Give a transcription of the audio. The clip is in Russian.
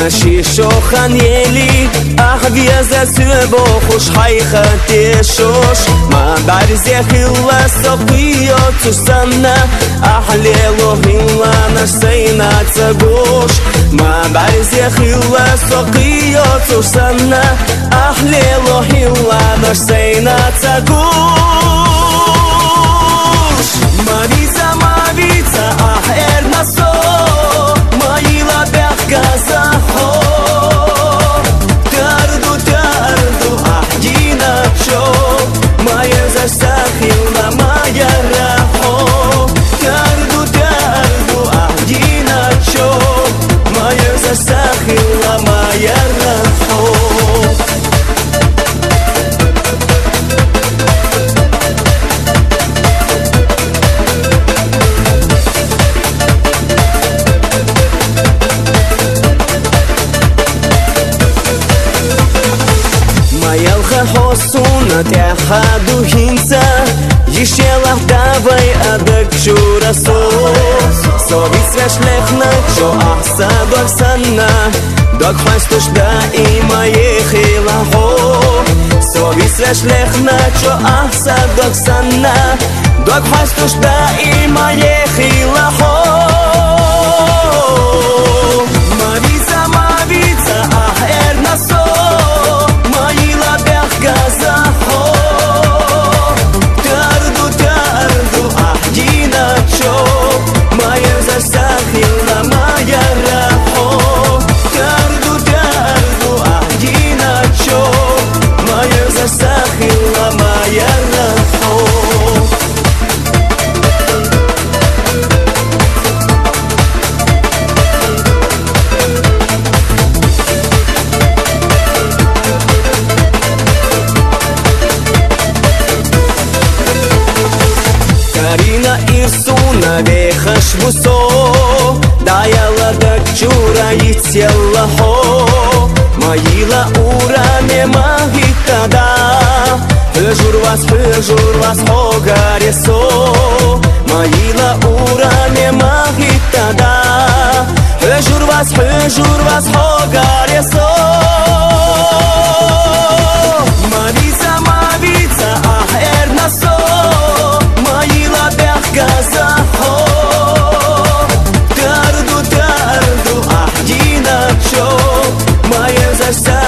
شيشو خانيلي أحبي أزاسبو خوش حيخة تيشوش ما بعرزي خلا سقيا تسنى أحليلو هلا نشسينا تسقوش ما بعرزي خلا سقيا تسنى أحليلو هلا نشسينا تسقوش ماريزا ماريزا أحير نصو مايلا بيحكا زحو تاردو تاردو أحجينا تشو ما يزا ساخيلنا ما يرحو تاردو تاردو أحجينا تشو ما يزا ساخيلنا ما يرحو حسونة تحدو هنسا يشيلах давай адак чурасо Совет свяшлехна чо ахса доксана Док хвастуш да и мае хилахо Совет свяшлехна чо ахса доксана Док хвастуш да и мае хилахо Мавица, мавица, ах эрнасо Газахо Тарду, тарду, ахдина чо Мая засахила моя рахо Тарду, тарду, ахдина чо Мая засахила моя рахо خشبوسو دايلا دك چورا يتيلا هو مايلا ураме махитада Хыжур вас хогаресо Маила ураме махитада Хыжур вас хогаресо Мавица, мавица, ах эрнасо Маила бехгазахо Tardu, tardu, ahdina čo Maje za